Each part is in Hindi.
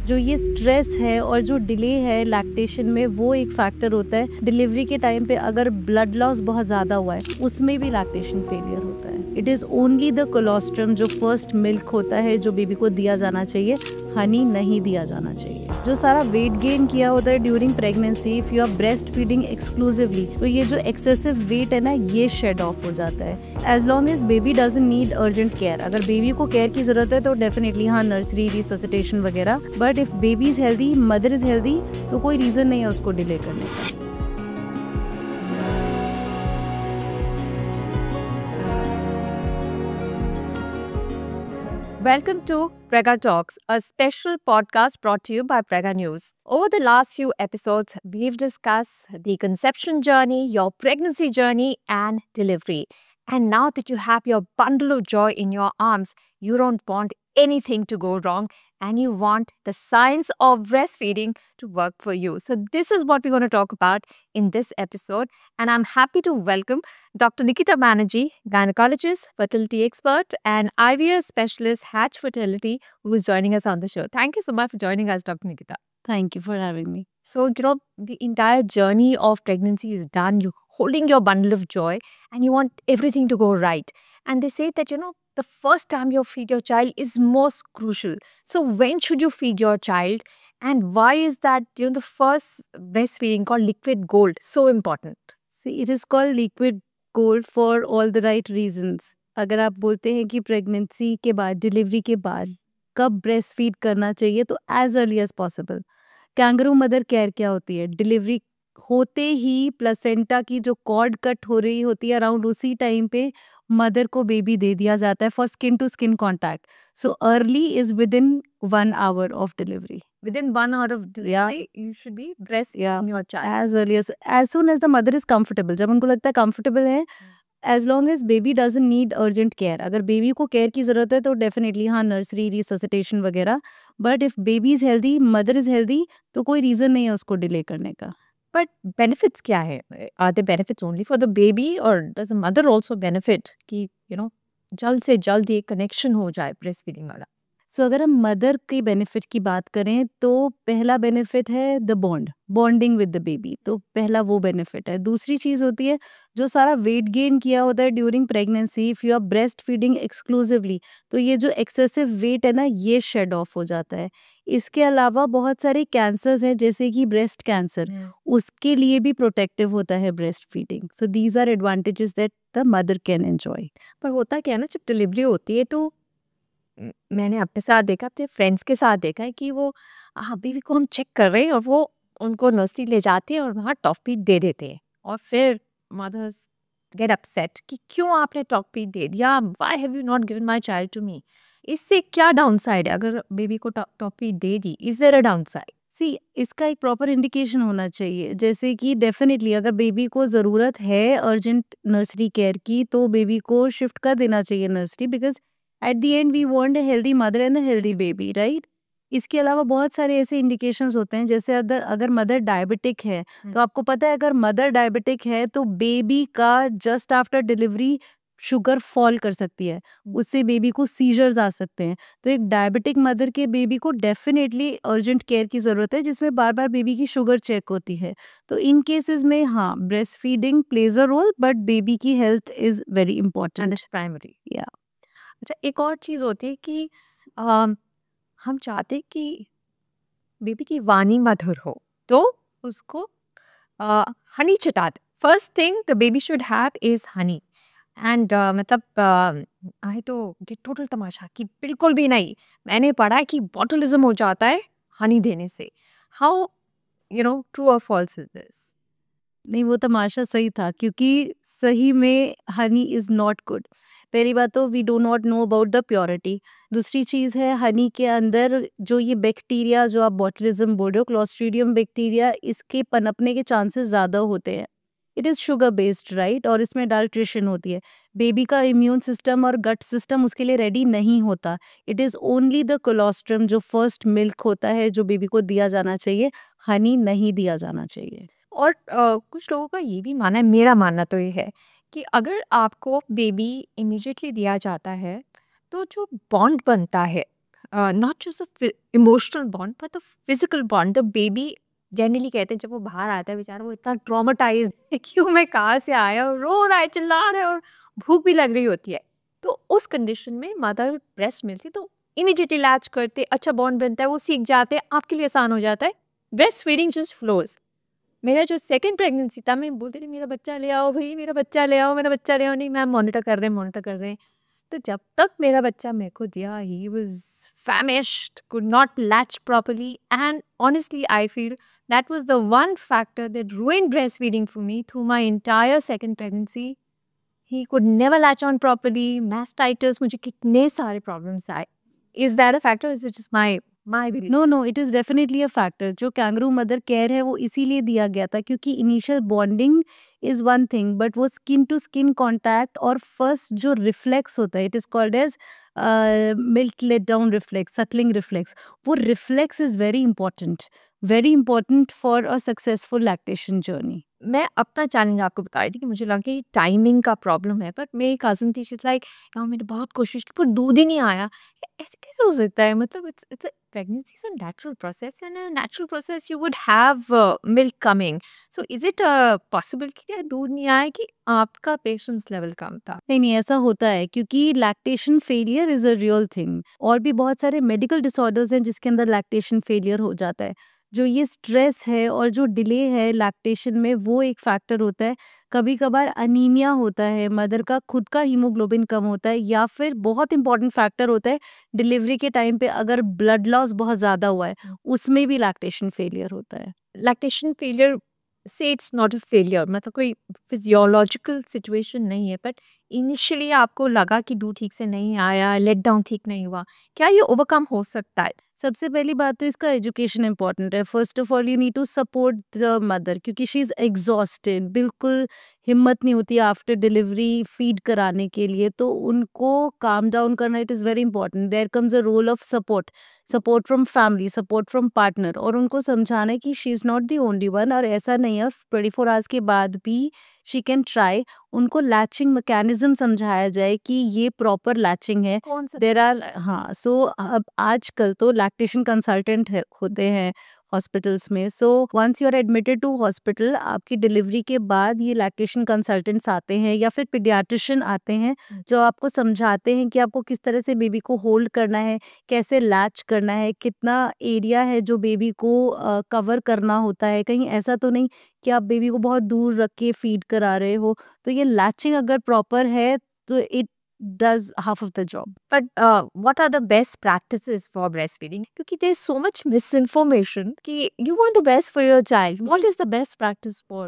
जो ये स्ट्रेस है और जो डिले है लैक्टेशन में वो एक फैक्टर होता है। डिलीवरी के टाइम पे अगर ब्लड लॉस बहुत ज़्यादा हुआ है उसमें भी लैक्टेशन फेलियर होता है। It is only the colostrum जो फर्स्ट मिल्क होता है जो बेबी को दिया जाना चाहिए, हनी नहीं दिया जाना चाहिए। जो सारा वेट गेन किया होता है during pregnancy, if you are breast feeding exclusively, तो ये जो एक्सेसिव वेट है ना ये शेड ऑफ हो जाता है। As long as baby doesn't need urgent care, अगर बेबी को केयर की जरूरत है तो डेफिनेटली हाँ नर्सरी रिससिटेशन वगैरह, but if baby is healthy, mother is healthy, तो कोई रीजन नहीं है उसको डिले करने का। Welcome to Prega Talks, a special podcast brought to you by Prega News. Over the last few episodes, we've discussed the conception journey, your pregnancy journey, and delivery. And now that you have your bundle of joy in your arms, you don't want anything to go wrong and you want the science of breastfeeding to work for you. So this is what we're going to talk about in this episode. And I'm happy to welcome Dr. Nikita Banerjee, gynecologist, fertility expert, and IVF specialist, Hatch Fertility, who is joining us on the show. Thank you so much for joining us, Dr. Nikita. Thank you for having me. So, the entire journey of pregnancy is done. You're holding your bundle of joy and you want everything to go right. And they say that, the first time you feed your child is most crucial. So, when should you feed your child? And why is that, the first breastfeeding called liquid gold so important? See, it is called liquid gold for all the right reasons. अगर आप बोलते हैं कि प्रेगनेंसी के बाद, डिलीवरी के बाद कब ब्रेस्ट फीड करना चाहिए, तो as early as possible. Kangaroo mother care क्या होती है, डिलीवरी होते ही प्लेसेंटा की जो कॉर्ड कट हो रही होती है अराउंड उसी टाइम पे मदर को बेबी दे दिया जाता है for skin to skin contact. So early is within 1 hour of delivery. Within 1 hour of delivery, you should be breastfeeding your child. As early as soon as the mother is comfortable, जब उनको लगता है comfortable है, as long as baby doesn't need urgent care, अगर बेबी को केयर की जरूरत है तो डेफिनेटली हाँ नर्सरी रिससिटेशन वगैरह, but if baby is healthy, mother is healthy, तो कोई रीजन नहीं है उसको डिले करने का। But benefits क्या है? Are there benefits only for the baby or does the mother also benefit कि जल्द से जल्द ये कनेक्शन हो जाए breastfeeding वाला? सो अगर हम मदर के बेनिफिट की बात करें तो पहला बेनिफिट है the bonding with the baby, तो पहला वो बेनिफिट है। दूसरी चीज़ होती है जो सारा वेट गेन किया होता है during pregnancy, if you are breast feeding exclusively, तो ये जो एक्सेसिव वेट है ना ये शेड ऑफ हो जाता है। इसके अलावा बहुत सारे कैंसर्स हैं जैसे कि ब्रेस्ट कैंसर, उसके लिए भी प्रोटेक्टिव होता है breast feeding. So these are advantages that the mother can enjoy. पर होता क्या है ना, जब डिलीवरी होती है तो मैंने अपने साथ देखा, अपने फ्रेंड्स के साथ देखा है कि वो बेबी को हम चेक कर रहे हैं और वो उनको नर्सरी ले जाते हैं और वहाँ टॉफी दे देते हैं और फिर मदर्स गेट अपसेट कि क्यों आपने टॉफी दे दिया, why have you not given my child to me. इससे क्या डाउन साइड है अगर बेबी को टॉफी दे दी? Is there a down side? See, इसका एक प्रॉपर इंडिकेशन होना चाहिए, जैसे कि डेफिनेटली अगर बेबी को ज़रूरत है अर्जेंट नर्सरी केयर की तो बेबी को शिफ्ट कर देना चाहिए nursery, because at the end we want a healthy mother and a healthy baby, right. इसके अलावा बहुत सारे ऐसे इंडिकेशंस होते हैं, जैसे अगर मदर डायबिटिक है तो आपको पता है अगर मदर डायबिटिक है तो बेबी का just after delivery sugar fall कर सकती है, उससे बेबी को सीजर्स आ सकते हैं। तो एक डायबिटिक मदर के बेबी को डेफिनेटली अर्जेंट केयर की ज़रूरत है जिसमें बार बार बेबी की शुगर चेक होती है। तो इन केसेस में हाँ breast feeding plays a role, but baby की health is very important. Primary. या अच्छा, एक और चीज़ होती है कि अम, हम चाहते हैं कि बेबी की वाणी मधुर हो तो उसको हनी चटा दे। First thing the baby should have is honey and मतलब आए तो ये टोटल तमाशा कि बिल्कुल भी नहीं। मैंने पढ़ा है कि बॉटलिज्म हो जाता है हनी देने से। हाउ ट्रू और फॉल्स इज दिस? नहीं, वो तमाशा सही था क्योंकि सही में हनी इज़ नॉट गुड। पहली बात तो we do not know about the purity. दूसरी चीज़ है हनी के अंदर जो ये बैक्टीरिया जो आप बॉटलिज्म बोल रहे हो, क्लॉस्ट्रीडियम बैक्टीरिया, इसके पनपने के चांसेस ज़्यादा होते हैं। It is sugar based, right, और इसमें डाल्ट्रेशन होती है। बेबी का इम्यून सिस्टम और गट सिस्टम उसके लिए रेडी नहीं होता। It is only the colostrum जो फर्स्ट मिल्क होता है जो बेबी को दिया जाना चाहिए, हनी नहीं दिया जाना चाहिए। और कुछ लोगों का ये भी मानना है, मेरा मानना तो ये है कि अगर आपको बेबी इमीडिएटली दिया जाता है तो जो बॉन्ड बनता है not just a emotional bond but the physical bond. The baby generally कहते हैं जब वो बाहर आता है बेचारा वो इतना ट्रॉमेटाइज कि मैं कहाँ से आया और रो रहा है चिल्ला रहा है और भूख भी लग रही होती है, तो उस कंडीशन में मदर ब्रेस्ट मिलती तो इमीडिएटली लैच करते, अच्छा बॉन्ड बनता है, वो सीख जाते हैं, आपके लिए आसान हो जाता है, ब्रेस्ट फीडिंग जस्ट फ्लोज। मेरा जो सेकंड प्रेगनेंसी था मैं बोलती थी मेरा बच्चा ले आओ भाई, मेरा बच्चा ले आओ, मेरा बच्चा ले आओ, नहीं मैम मॉनिटर कर रहे हैं मॉनिटर कर रहे हैं। तो जब तक मेरा बच्चा मेरे को दिया he was famished, could not latch properly, and honestly I feel that was the one factor that ruined breastfeeding for me through my entire second pregnancy. He could never latch on properly, mastitis, मुझे कितने सारे problems आए। Is that a factor? Is it just my belief? No no, it is definitely a factor. जो कैंगरू मदर केयर है वो इसीलिए दिया गया था क्योंकि initial bonding is one thing, but वो स्किन टू स्किन कॉन्टैक्ट और फर्स्ट जो रिफ्लेक्स होता है it is called as milk let down reflex, sucking reflex, वो reflex is very important for a successful lactation journey. मैं अपना चैलेंज आपको बता रही थी कि मुझे लगा कि टाइमिंग का प्रॉब्लम है, पर मेरी कज़न थी शी इज़ लाइक यार मैंने बहुत कोशिश की पर दूध ही नहीं आया। ऐसे कैसे हो सकता है? मतलब it's a pregnancy is a natural process and a natural process you would have milk coming. So is it possible कि क्या दूध नहीं आया कि आपका पेशेंस लेवल कम था? नहीं, ऐसा होता है क्योंकि lactation failure is a real thing और भी बहुत सारे मेडिकल डिसऑर्डर्स हैं जिसके अंदर लैक्टेशन फेलियर हो जाता है। जो ये स्ट्रेस है और जो डिले है लैक्टेशन में वो एक फैक्टर होता है। कभी-कभार अनीमिया होता है, मदर का खुद का हीमोग्लोबिन कम होता है या फिर बहुत इम्पोर्टेंट फैक्टर होता है डिलीवरी के टाइम पे अगर ब्लड लॉस बहुत ज़्यादा हुआ है, उसमें भी लैक्टेशन फेलियर होता है। लैक्टेशन फेलियर से इट्स नॉट अ फेलियर, मतलब कोई फिजियोलॉजिकल सिचुएशन नहीं है, बट इनिशियली आपको लगा कि दूध ठीक से नहीं आया, लेट डाउन ठीक नहीं हुआ, क्या ये ओवरकम हो सकता है? सबसे पहली बात तो इसका एजुकेशन इम्पॉर्टेंट है। First of all you need to support the mother क्योंकि शी इज़ एग्जॉस्टेड, बिल्कुल हिम्मत नहीं होती आफ्टर डिलीवरी फीड कराने के लिए, तो उनको काम डाउन करना it is very important. There comes a role of support, support from family, support from partner और उनको समझाना है कि she is not the only one और ऐसा नहीं है 24 आवर्स के बाद भी शी कैन ट्राई। उनको लैचिंग मैकेनिज्म समझाया जाए कि ये प्रॉपर लैचिंग है। कौन सा देर आर होता है? हाँ, सो अब आजकल तो लैक्टेशन कंसल्टेंट होते हैं हॉस्पिटल्स में। So once you are admitted to hospital, आपकी डिलीवरी के बाद ये लैक्टेशन कंसल्टेंट्स आते हैं या फिर पीडियाट्रिशियन आते हैं जो आपको समझाते हैं कि आपको किस तरह से बेबी को होल्ड करना है, कैसे लैच करना है, कितना एरिया है जो बेबी को कवर करना होता है। कहीं ऐसा तो नहीं कि आप बेबी को बहुत दूर रख के फीड करा रहे हो। तो ये लैचिंग अगर प्रॉपर है तो it does half of the job. But what are the best practices for breastfeeding? क्योंकि there's so much misinformation कि you want the best for your child. What is the best practice for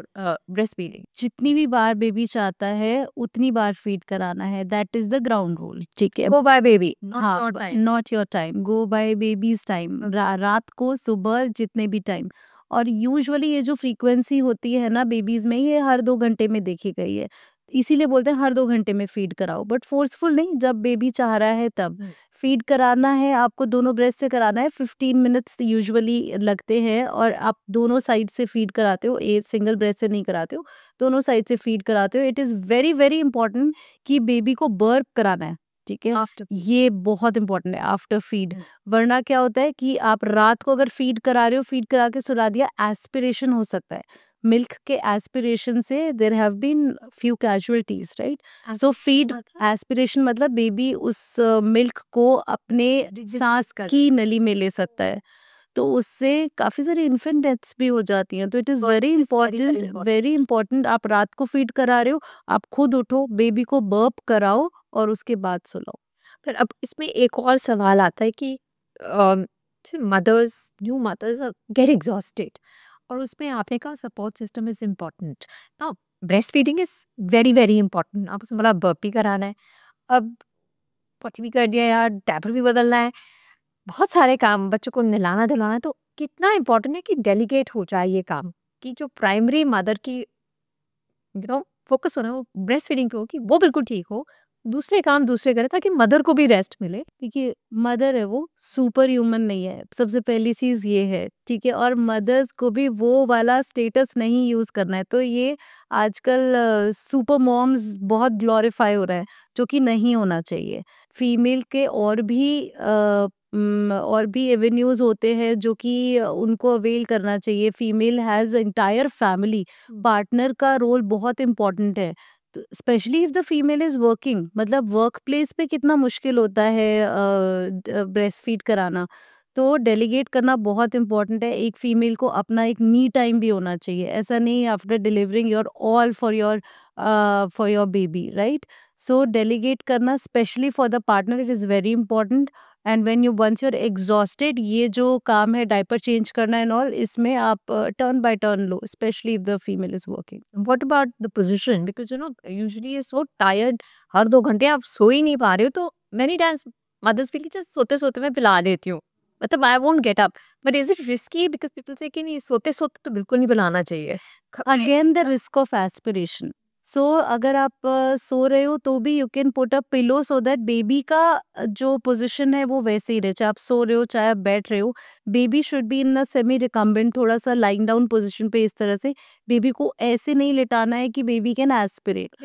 breastfeeding? जितनी भी बार बेबी चाहता है उतनी बार फीड कराना है, that is the ground rule. ठीक है, Go by baby, not हाँ, your time. Not your time, go by baby's time. रात को सुबह जितने भी टाइम। और यूजुअली ये जो फ्रीक्वेंसी होती है ना बेबीज में ये हर 2 घंटे में देखी गई है, इसीलिए बोलते हैं हर 2 घंटे में फीड कराओ, बट फोर्सफुल नहीं, जब बेबी चाह रहा है तब फीड कराना है। आपको दोनों ब्रेस्ट से कराना है, 15 मिनट्स यूजुअली लगते हैं और आप दोनों साइड से फीड कराते हो, एक सिंगल ब्रेस्ट से नहीं कराते हो, दोनों साइड से फीड कराते हो। It is very very important कि बेबी को बर्प कराना है। ठीक है, After. ये बहुत इंपॉर्टेंट है आफ्टर फीड। वरना क्या होता है कि आप रात को अगर फीड करा रहे हो, फीड करा के सुला दिया, एस्पिरेशन हो सकता है। मिल्क के एस्पिरेशन से there have been few casualties, right? So feed aspiration मतलब बेबी उस मिल्क को अपने सांस की नली में ले सकता है, तो उससे काफी सारी इन्फेंट डेथ्स भी हो जाती हैं। तो it is very important, very important. आप रात को फीड करा रहे हो, आप खुद उठो, बेबी को बर्प कराओ और उसके बाद सुलाओ। फिर अब इसमें एक और सवाल आता है कि mothers, new mothers get exhausted और उसमें आपने कहा support system is important. Now breast feeding is very very important. आप उसमें बोला बर्प भी कराना है, अब पॉटी भी कर दिया यार, डायपर भी बदलना है, बहुत सारे काम, बच्चों को नहलाना धुलाना है, तो कितना इम्पोर्टेंट है कि डेलीगेट हो जाए ये काम, कि जो प्राइमरी मदर की फोकस हो रहा है वो ब्रेस्ट फीडिंग पे हो कि वो बिल्कुल ठीक हो, दूसरे काम दूसरे करें ताकि मदर को भी रेस्ट मिले। देखिए, मदर है वो, सुपर ह्यूमन नहीं है, सबसे पहली चीज़ ये है, ठीक है? और मदर्स को भी वो वाला स्टेटस नहीं यूज़ करना है। तो ये आजकल सुपर मॉम्स बहुत ग्लोरीफाई हो रहा है, जो कि नहीं होना चाहिए। फीमेल के और भी एवेन्यूज़ होते हैं जो कि उनको अवेल करना चाहिए। Female has entire family, partner का रोल बहुत इम्पोर्टेंट है। तो specially if the female is working, मतलब वर्क प्लेस पे कितना मुश्किल होता है ब्रेस्ट फीड कराना। तो डेलीगेट करना बहुत इंपॉर्टेंट है। एक फीमेल को अपना एक मी टाइम भी होना चाहिए। ऐसा नहीं after delivering your all for your baby, right? So delegate करना specially for the partner, it is very important. And when you once you're exhausted, ये जो काम है डायपर चेंज करना एंड ऑल, इसमें आप टर्न बाय टर्न लो, specially if the female is working. What about the position? Because usually you're so tired, हर 2 घंटे आप सो ही नहीं पा रहे हो, तो many times mothers feel कि just सोते सोते मैं पिला देती हूँ, मतलब I won't get up, but is it risky? Because people say कि नहीं, सोते सोते तो बिल्कुल नहीं पिलाना चाहिए। Again the risk of aspiration. So अगर आप सो रहे हो तो भी you can put a pillow so that baby का जो पोजीशन है वो वैसे ही रहे, चाहे आप सो रहे हो चाहे आप बैठ रहे हो। Baby should be in a semi recumbent, थोड़ा सा लाइंग डाउन पोजीशन पे। इस तरह से बेबी को ऐसे नहीं लेटाना है कि बेबी कैन एस्पिरेट।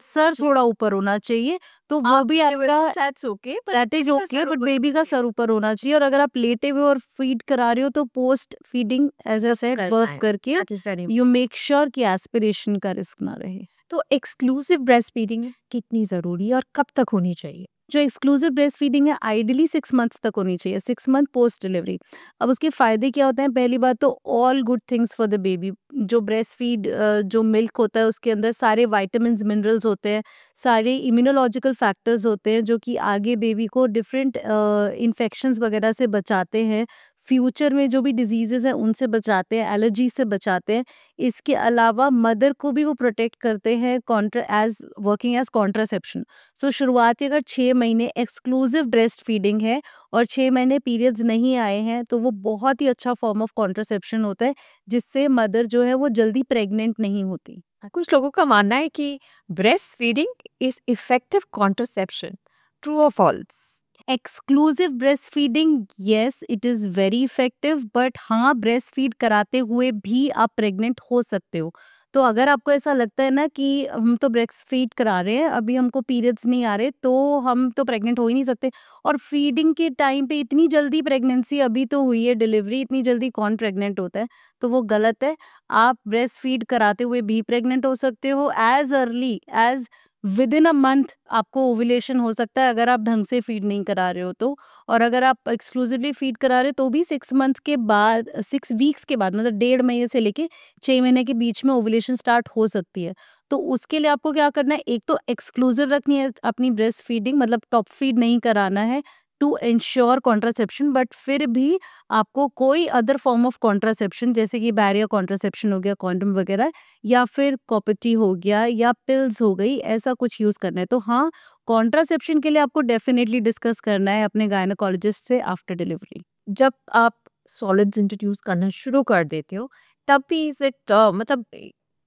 सर थोड़ा ऊपर होना चाहिए, तो वो भी आपका That's okay, but that is okay, but baby का सर ऊपर होना चाहिए। और अगर आप लेटे हुए और फीड करा रहे हो तो post feeding as a said करना वर्क है। करके That is very you make sure कि एस्पिरेशन का रिस्क ना रहे। तो एक्सक्लूसिव ब्रेस्ट फीडिंग कितनी जरूरी है और कब तक होनी चाहिए? जो एक्सक्लूसिव ब्रेस्ट फीडिंग है आइडियली 6 मंथ्स तक होनी चाहिए, 6 मंथ पोस्ट डिलीवरी। अब उसके फायदे क्या होते हैं? पहली बात तो all good things for the baby. जो ब्रेस्ट फीड जो मिल्क होता है उसके अंदर सारे वाइटामिन मिनरल्स होते हैं, सारे इम्यूनोलॉजिकल फैक्टर्स होते हैं जो कि आगे बेबी को डिफरेंट इन्फेक्शंस वगैरह से बचाते हैं, फ्यूचर में जो भी डिजीजेज हैं उनसे बचाते हैं, एलर्जी से बचाते हैं। इसके अलावा मदर को भी वो प्रोटेक्ट करते हैं contra as working as contraception. So शुरुआती अगर 6 महीने एक्सक्लूसिव ब्रेस्ट फीडिंग है और 6 महीने पीरियड्स नहीं आए हैं तो वो बहुत ही अच्छा फॉर्म ऑफ कॉन्ट्रासेप्शन होता है, जिससे मदर जो है वो जल्दी प्रेग्नेंट नहीं होती। कुछ लोगों का मानना है कि breast feeding is effective contraception, true और false? Exclusive breast feeding, yes it is very effective, but हाँ, ब्रेस्ट फीड कराते हुए भी आप प्रेग्नेंट हो सकते हो। तो अगर आपको ऐसा लगता है ना कि हम तो ब्रेस्ट फीड करा रहे हैं, अभी हमको पीरियड्स नहीं आ रहे, तो हम तो प्रेग्नेंट हो ही नहीं सकते, और फीडिंग के टाइम पे इतनी जल्दी प्रेगनेंसी अभी तो हुई है, डिलीवरी इतनी जल्दी कौन प्रेग्नेंट होता है? तो वो गलत है। आप ब्रेस्ट फीड कराते हुए भी प्रेग्नेंट हो सकते हो, as early as within a month आपको ओव्यूलेशन हो सकता है अगर आप ढंग से फीड नहीं करा रहे हो तो। और अगर आप एक्सक्लूसिवली फीड करा रहे हो तो भी 6 मंथ्स के बाद, 6 वीक्स के बाद, मतलब 1.5 महीने से लेके 6 महीने के बीच में ओव्यूलेशन स्टार्ट हो सकती है। तो उसके लिए आपको क्या करना है? एक तो एक्सक्लूसिव रखनी है अपनी ब्रेस्ट फीडिंग, मतलब टॉप फीड नहीं कराना है टू इंश्योर कॉन्ट्रासेप्शन। बट फिर भी आपको कोई अदर फॉर्म ऑफ कॉन्ट्रासेप्शन, जैसे कि बैरियर कॉन्ट्रासेप्शन हो गया, कॉन्डोम वगैरह, या फिर कॉपर्टी हो गया, या पिल्स हो गई, ऐसा कुछ यूज करना है। तो हाँ, कॉन्ट्रासेप्शन के लिए आपको डेफिनेटली डिस्कस करना है अपने गायनेकोलॉजिस्ट से आफ्टर डिलीवरी। जब आप सॉलिड्स इंट्रोड्यूस करना शुरू कर देते हो, तब भी इज इट मतलब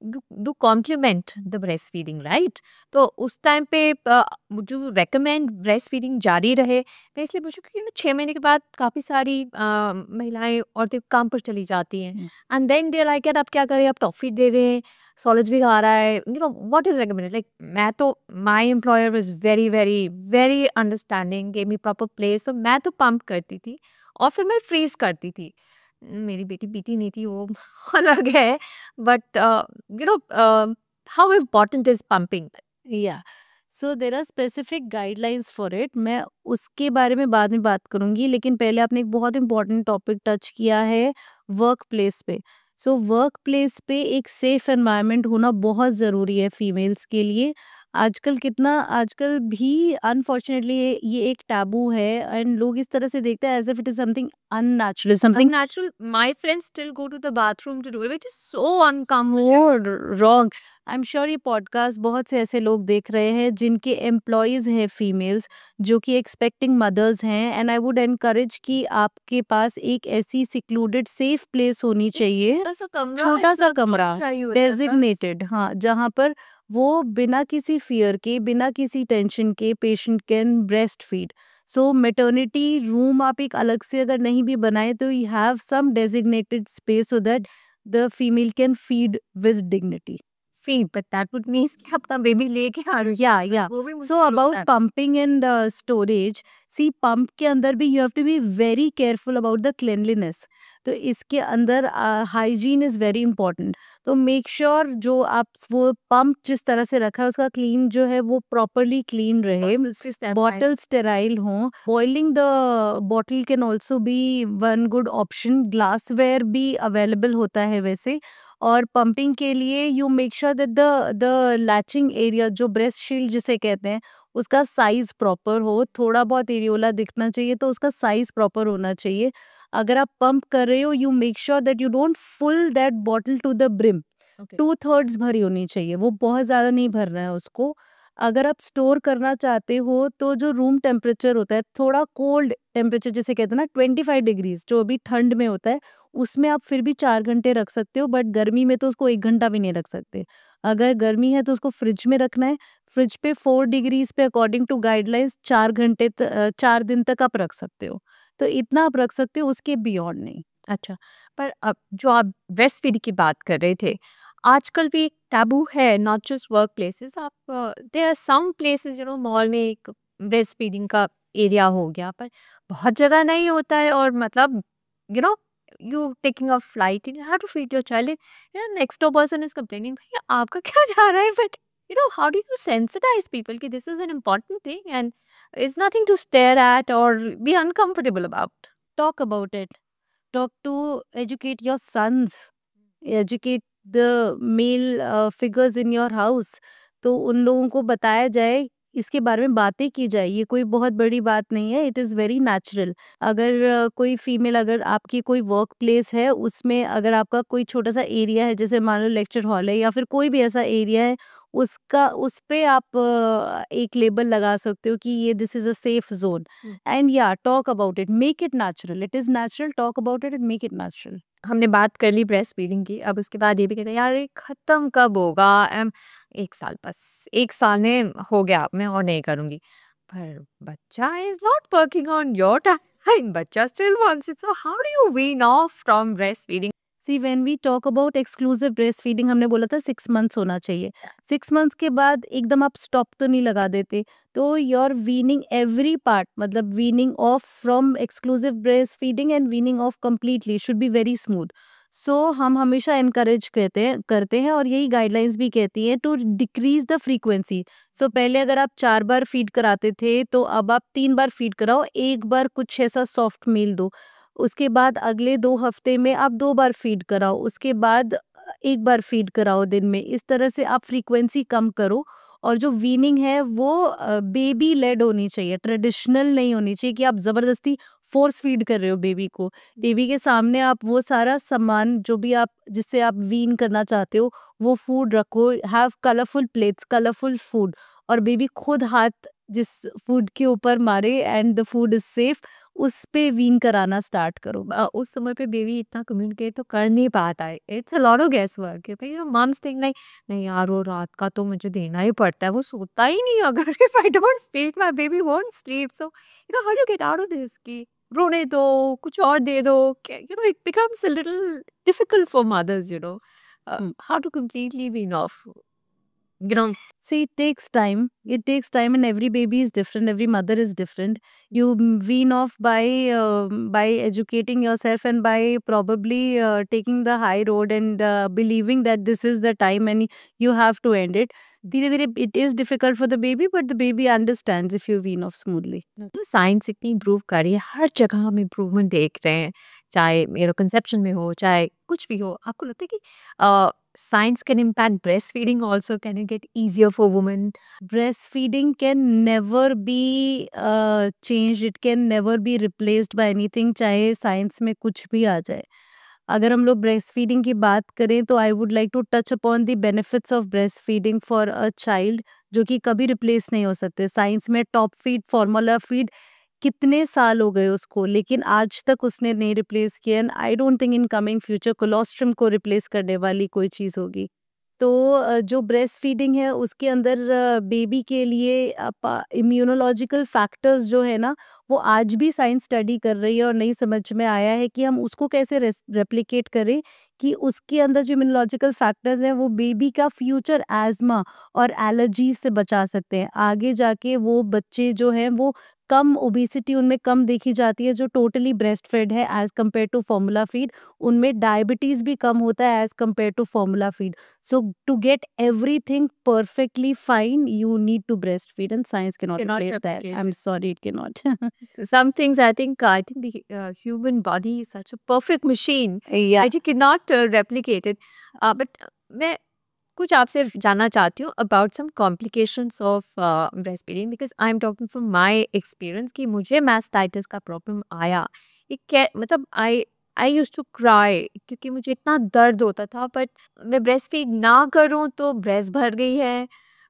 do complement the breast feeding, right? तो उस टाइम पे जो रेकमेंड ब्रेस्ट फीडिंग जारी रहे, मैं इसलिए पूछूं क्योंकि 6 महीने के बाद काफ़ी सारी महिलाएं, औरतें काम पर चली जाती हैं, एंड देन दे लाइक यार अब क्या करें, अब टॉप फीड दे रहे हैं, सॉलिड्स भी खा रहा है, व्हाट इज रेकमेंडेड? लाइक मैं तो, my employer was very very very understanding, gave me proper place, तो मैं तो पंप करती थी और फिर मैं फ्रीज करती थी। मेरी बेटी पीती नहीं थी, वो अलग है, but how important is pumping? या so there are specific guidelines for it. मैं उसके बारे में बाद में बात करूंगी, लेकिन पहले आपने एक बहुत इंपॉर्टेंट टॉपिक टच किया है, वर्क प्लेस पे। सो वर्क प्लेस पे एक सेफ एनवायरनमेंट होना बहुत ज़रूरी है फीमेल्स के लिए। आजकल भी अनफॉर्चुनेटली ये एक टैबू है, एंड लोग इस तरह से देखते हैं as if it is something unnatural, something Unnatural. My friends still go to the bathroom to do it, which is so uncomfortable. Wrong. I am sure ये पॉडकास्ट बहुत से ऐसे लोग देख रहे हैं जिनके एम्प्लॉयज हैं फीमेल्स, जो कि एक्सपेक्टिंग मदर्स हैं, एंड आई वुड एनकरेज कि आपके पास एक ऐसी सिक्लूडेड सेफ प्लेस होनी चाहिए, छोटा सा कमरा, छोटा सा ऐसा कमरा चाहिए होता है बस। डेजिग्नेटेड, हाँ, जहाँ पर वो बिना किसी फियर के, बिना किसी टेंशन के patient can breast feed. So maternity room आप एक अलग से अगर नहीं भी बनाए तो you have some designated space so that the female can feed with dignity. Feed but that would means कि अपना बेबी लेके आ रही या है, या वो भी सो मुश्किल होता अबाउट है। Pumping and storage, see pump के अंदर भी you have to be very careful about the cleanliness. तो इसके अंदर हाइजीन इज वेरी इंपॉर्टेंट। तो मेक श्योर जो आप वो पंप जिस तरह से रखा है उसका क्लीन जो है वो प्रॉपरली क्लीन रहे, Bottles भी sterile. बॉटल स्टेराइल हों। Boiling the bottle can also be one good option, glassware भी अवेलेबल होता है वैसे। और पंपिंग के लिए you make sure that the latching area जो ब्रेस्ट शील्ड जिसे कहते हैं उसका साइज प्रॉपर हो। थोड़ा बहुत एरियोला दिखना चाहिए तो उसका साइज प्रॉपर होना चाहिए। अगर आप पंप कर रहे हो you make sure that you don't full that bottle to the brim. Okay. 2/3 भरी होनी चाहिए, वो बहुत ज़्यादा नहीं भरना है उसको। अगर आप स्टोर करना चाहते हो तो जो रूम टेम्परेचर होता है, थोड़ा कोल्ड टेम्परेचर जिसे कहते हैं ना 25 डिग्रीज, जो अभी ठंड में होता है, उसमें आप फिर भी 4 घंटे रख सकते हो। बट गर्मी में तो उसको 1 घंटा भी नहीं रख सकते। अगर गर्मी है तो उसको फ्रिज में रखना है। फ्रिज पे 4 डिग्रीज पे अकॉर्डिंग टू गाइडलाइंस 4 दिन तक आप रख सकते हो। तो इतना आप रख सकते हो, उसके बियॉन्ड नहीं। अच्छा, पर अब जो आप ब्रेस्ट फीडिंग की बात कर रहे थे, आजकल भी एक टैबू है, नॉट जस्ट वर्क प्लेसेस। आप there are some places, mall में एक ब्रेस्ट फीडिंग का एरिया हो गया, पर बहुत जगह नहीं होता है। और मतलब you know you taking a flight and you have to feed your child, next door person is complaining, भैया आपका क्या जा रहा है? But how do you sensitize people कि this is an important thing and is nothing to stare at और be uncomfortable about? Talk about it. Talk to educate your sons, educate the male figures in your house। तो उन लोगों को बताया जाए, इसके बारे में बातें की जाए। ये कोई बहुत बड़ी बात नहीं है, इट इज़ वेरी नेचुरल। अगर कोई फीमेल, अगर आपकी कोई वर्क प्लेस है उसमें अगर आपका कोई छोटा सा एरिया है, जैसे मान लो लेक्चर हॉल है या फिर कोई भी ऐसा एरिया है, उसका उस पे आप एक लेबल लगा सकते हो कि ये this is a safe zone. And yeah talk about it, make it natural, it is natural, talk about it and make it natural. हमने बात कर ली ब्रेस्ट फीडिंग की, अब उसके बाद ये भी कहते हैं यार ये खत्म कब होगा? एम 1 साल, बस 1 साल में हो गया, अब मैं और नहीं करूँगी। पर बच्चा is not working on your time, बच्चा still wants it, so how do you wean off from breast feeding? See when we talk about exclusive breast feeding, हमने बोला था 6 मंथ्स होना चाहिए। 6 मंथ्स के बाद एकदम आप स्टॉप तो नहीं लगा देते। तो योर वीनिंग एवरी पार्ट, मतलब weaning off from exclusive breast feeding and weaning off completely should be very smooth. So हम हमेशा एनकरेज करते हैं और यही गाइडलाइंस भी कहती हैं टू डिक्रीज द फ्रीक्वेंसी। सो पहले अगर आप 4 बार फीड कराते थे तो अब आप 3 बार फीड कराओ, एक बार कुछ ऐसा सॉफ्ट मील दो। उसके बाद अगले 2 हफ्ते में आप 2 बार फीड कराओ, उसके बाद 1 बार फीड कराओ दिन में। इस तरह से आप फ्रीक्वेंसी कम करो। और जो वीनिंग है वो बेबी लेड होनी चाहिए, ट्रेडिशनल नहीं होनी चाहिए कि आप ज़बरदस्ती फ़ोर्स फीड कर रहे हो बेबी को। बेबी के सामने आप वो सारा सामान जो भी आप जिससे आप वीन करना चाहते हो, वो फूड रखो, have colourful plates, colourful food. और बेबी खुद हाथ जिस फूड के ऊपर मारे and the food is safe, उस पे वीन कराना स्टार्ट करो। उस समय पे बेबी इतना कम्युनिकेट तो कर नहीं पाता है, it's a lot of guess work. भाई मम्स थिंक लाइक नहीं यार वो रात का तो मुझे देना ही पड़ता है, वो सोता ही नहीं अगर if I don't feed my baby won't sleep. So how do get out of this कि रोने दो, कुछ और दे दो? It becomes a little difficult for mothers, how to completely wean off, you know See, it takes time. It takes time, and every baby is different. Every mother is different. You wean off by educating yourself and by probably taking the high road and believing that this is the time and you have to end it. धीरे धीरे it is difficult for the baby, but the baby understands if you wean off smoothly. Science इतनी इम्प्रूव कर रही है, हर जगह हम इम्प्रूवमेंट देख रहे हैं, चाहे कंसेप्शन में हो, चाहे कुछ भी हो। आपको लगता है कि science can impact breast feeding also? Can it get easier for women? Breastfeeding can never be changed. It can never be replaced by anything, चाहे साइंस में कुछ भी आ जाए। अगर हम लोग ब्रेस्ट फीडिंग की बात करें तो I would like to touch upon the benefits of breast feeding for a child, जो कि कभी रिप्लेस नहीं हो सकते। साइंस में टॉप फीड, फॉर्मूला फीड कितने साल हो गए उसको, लेकिन आज तक उसने नहीं रिप्लेस किया। And I don't think in coming future colostrum को रिप्लेस करने वाली कोई चीज़ होगी। तो जो ब्रेस्ट फीडिंग है उसके अंदर बेबी के लिए इम्यूनोलॉजिकल फैक्टर्स जो है ना, वो आज भी साइंस स्टडी कर रही है और नहीं समझ में आया है कि हम उसको कैसे रेप्लिकेट करें कि उसके अंदर जो इम्यूनोलॉजिकल फैक्टर्स हैं वो बेबी का फ्यूचर एज़मा और एलर्जीज से बचा सकते हैं। आगे जाके वो बच्चे जो हैं वो कम ओबेसिटी उनमें कम देखी जाती है जो टोटली ब्रेस्ट फेड है as compare to formula feed. उनमें डायबिटीज़ भी कम होता है as compare to formula feed. So to get everything perfectly fine, you need to breastfeed, and science cannot Cannot replace that. replicate I'm it. sorry, it cannot. So some things I think the human body is such a perfect machine Yeah. that you cannot replicate it. But मैं कुछ आपसे जानना चाहती हूँ about some complications of breastfeeding because I'm talking from my experience कि मुझे mastitis का problem आया। ये क्या मतलब I used to cry क्योंकि मुझे इतना दर्द होता था बट मैं ब्रेस्ट फीड ना करूँ तो ब्रेस्ट भर गई है,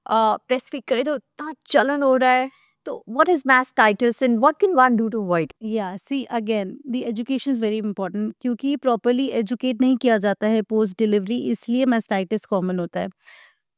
ब्रेस्ट फीड करे तो इतना जलन हो रहा है। तो what is mastitis and what can one do to avoid? Yeah, see again, the education is very important क्योंकि properly educate नहीं किया जाता है पोस्ट डिलीवरी, इसलिए mastitis कॉमन होता है।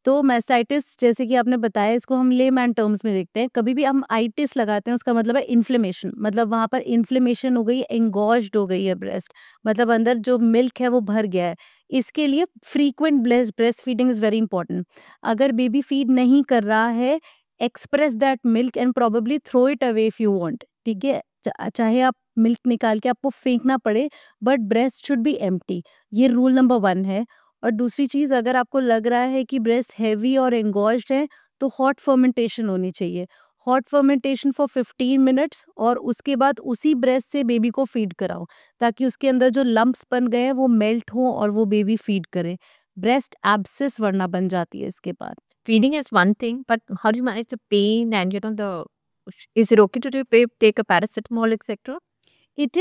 तो mastitis जैसे कि आपने बताया इसको हम लेमैन टर्म्स में देखते हैं। कभी भी हम आइटिस लगाते हैं उसका मतलब है इन्फ्लेमेशन, मतलब वहाँ पर इन्फ्लेमेशन हो गई, एंगॉज्ड हो गई है ब्रेस्ट, मतलब अंदर जो मिल्क है वो भर गया है। इसके लिए frequent breast feeding is very important. अगर बेबी फीड नहीं कर रहा है, express that milk and probably throw it away if you want, ठीक है? चाहे आप मिल्क निकाल के आपको फेंकना पड़े, but breast should be empty. ये रूल नंबर 1 है। और दूसरी चीज़, अगर आपको लग रहा है कि ब्रेस्ट हेवी और एंगॉज्ड है, तो हॉट फर्मेंटेशन होनी चाहिए। हॉट फर्मेंटेशन फॉर 15 मिनट्स और उसके बाद उसी ब्रेस्ट से बेबी को फीड कराओ, ताकि उसके अंदर जो लम्प्स बन गए हैं वो मेल्ट हो और वो बेबी फीड करे। ब्रेस्ट एब्सेस वरना बन जाती है इसके बाद। Feeding is one thing, but how do you manage the pain and is it okay to take a paracetamol etc.? It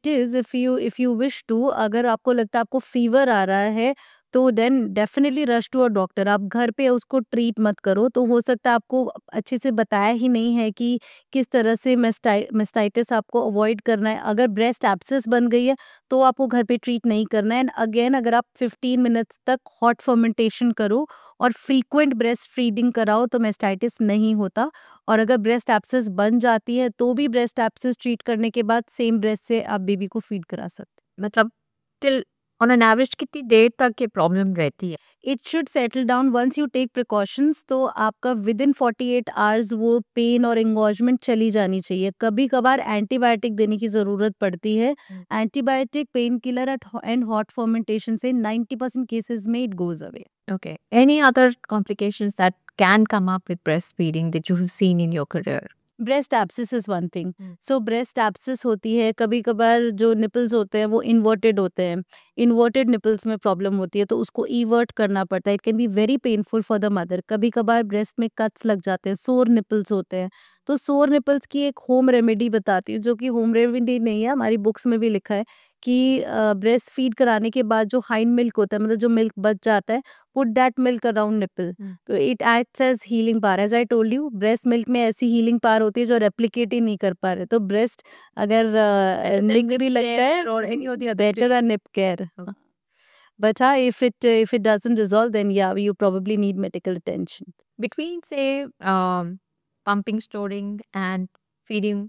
is if you wish to. अगर आपको लगता है आपको फीवर आ रहा है तो then definitely rush to a doctor. आप घर पे उसको ट्रीट मत करो, तो हो सकता है आपको अच्छे से बताया ही नहीं है कि किस तरह से मेस्टाइटिस आपको अवॉइड करना है। अगर ब्रेस्ट एब्सेस बन गई है तो आपको घर पे ट्रीट नहीं करना है। एंड अगेन, अगर आप 15 मिनट्स तक हॉट फर्मेंटेशन करो और फ्रीक्वेंट ब्रेस्ट फीडिंग कराओ तो मेस्टाइटिस नहीं होता। और अगर ब्रेस्ट एब्सेस बन जाती है तो भी ब्रेस्ट एब्सेस ट्रीट करने के बाद सेम ब्रेस्ट से आप बेबी को फीड करा सकते मतलब till on an average कितनी देर तक ये प्रॉब्लम रहती है? हैं। It should settle down once you take precautions, तो आपका विद इन 48 आवर्स वो पेन और एंगॉजमेंट चली जानी चाहिए। कभी कभार एंटीबायोटिक देने की ज़रूरत पड़ती है। Antibiotic, pain killer and hot fermentation से 90% केसेस में it goes away. Okay. Any other complications that can come up with breastfeeding that you have seen in your career? Breast abscess is one thing. So breast abscess होती है, कभी कभार जो निपल्स होते हैं वो इन्वर्टेड होते हैं, इन्वर्टेड निपल्स में प्रॉब्लम होती है तो उसको इवर्ट करना पड़ता है। It can be very painful for the mother. कभी कभार ब्रेस्ट में कट्स लग जाते हैं, सोर निपल्स होते हैं, तो सोर निपल्स की एक होम रेमेडी बताती हूँ, जो कि होम रेमेडी नहीं है, हमारी बुक्स में भी लिखा है कि ब्रेस्ट फीड कराने के बाद जो हाइंड मिल्क होता है, मतलब जो मिल्क बच जाता है, put that milk around nipple, तो it acts as healing power. As I told you, breast milk में ऐसी हीलिंग पावर होती है जो रेप्लिकेट ही नहीं कर पा रहे। तो ब्रेस्ट अगर निक भी लगता है, or any of the other better than nib care. Okay. But हाँ, if it doesn't resolve, then yeah, you probably need medical attention. Between say pumping, storing and feeding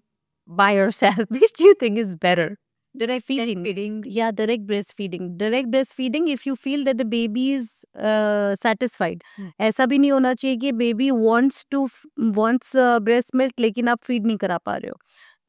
by yourself, which do you think is better? Direct feeding. Yeah, direct breastfeeding. Direct breastfeeding if you feel that the baby is satisfied. ऐसा भी नहीं होना चाहिए कि बेबी wants breast milk लेकिन आप फीड नहीं करा पा रहे हो।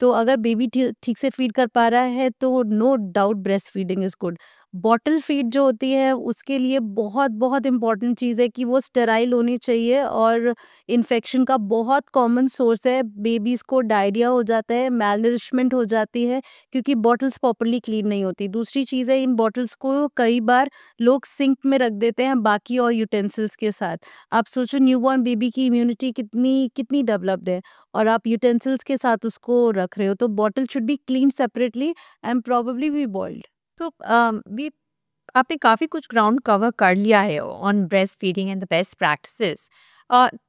तो अगर बेबी ठीक से फीड कर पा रहा है तो no doubt breast feeding is good. Bottle feed जो होती है उसके लिए बहुत बहुत इंपॉर्टेंट चीज़ है कि वो स्टेराइल होनी चाहिए, और इन्फेक्शन का बहुत कॉमन सोर्स है। बेबीज़ को डायरिया हो जाता है, मैलनरिशमेंट हो जाती है, क्योंकि बॉटल्स प्रॉपर्ली क्लीन नहीं होती। दूसरी चीज़ है, इन बॉटल्स को कई बार लोग सिंक में रख देते हैं बाकी और यूटेंसिल्स के साथ। आप सोचो न्यूबॉर्न बेबी की इम्यूनिटी कितनी कितनी डेवलप्ड है, और आप यूटेंसिल्स के साथ उसको रख रहे हो, तो bottle should be clean separately and probably be boiled. तो we आपने काफी कुछ ग्राउंड कवर कर लिया है on breast feeding and the best practices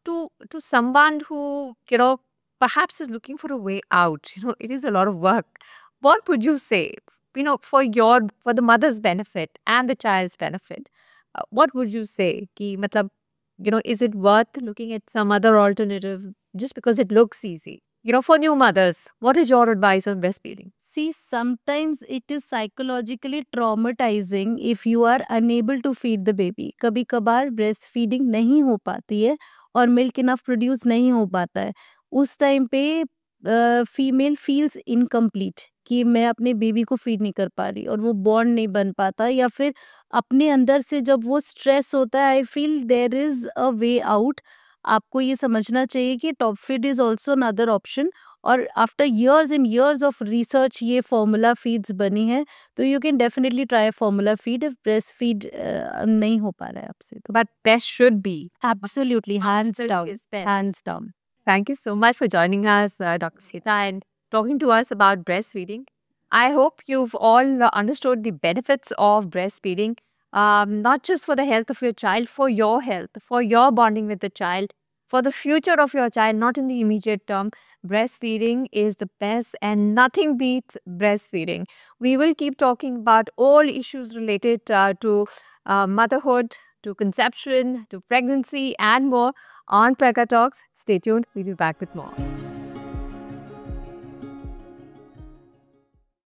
to someone who perhaps is looking for a way out. It is a lot of work. What would you say, for the mother's benefit and the child's benefit? what would you say? Ki, matlab, is it worth looking at some other alternative just because it looks easy? For new mothers, what is your advice on breastfeeding? See, sometimes it is psychologically traumatizing if you are unable to feed the baby. कभी कभार ब्रेस्ट फीडिंग नहीं हो पाती है और मिल्क इनफ प्रोड्यूस नहीं हो पाता है. उस टाइम पे फीमेल फील्स इनकम्प्लीट कि मैं अपने बेबी को फीड नहीं कर पा रही और वो बॉन्ड नहीं बन पाता, या फिर अपने अंदर से जब वो स्ट्रेस होता है, I feel there is a way out. आपको ये समझना चाहिए कि top feed is also another option. और after years and years of research ये फॉर्मूला फीड्स बनी है, तो you can definitely try formula feed if breast feed नहीं हो पा रहा है आपसे तो. But best should be. Absolutely, hands Absolute down, is best. Hands down. Thank you so much for joining us, Dr. Sita, and talking to us about breastfeeding. I hope you've all understood the benefits of breastfeeding, not just for the health of your child, for your health, for your bonding with the child, for the future of your child, not in the immediate term. Breastfeeding is the best, and nothing beats breastfeeding. We will keep talking about all issues related to motherhood, to conception, to pregnancy, and more on Prega Talks. Stay tuned. We'll be back with more.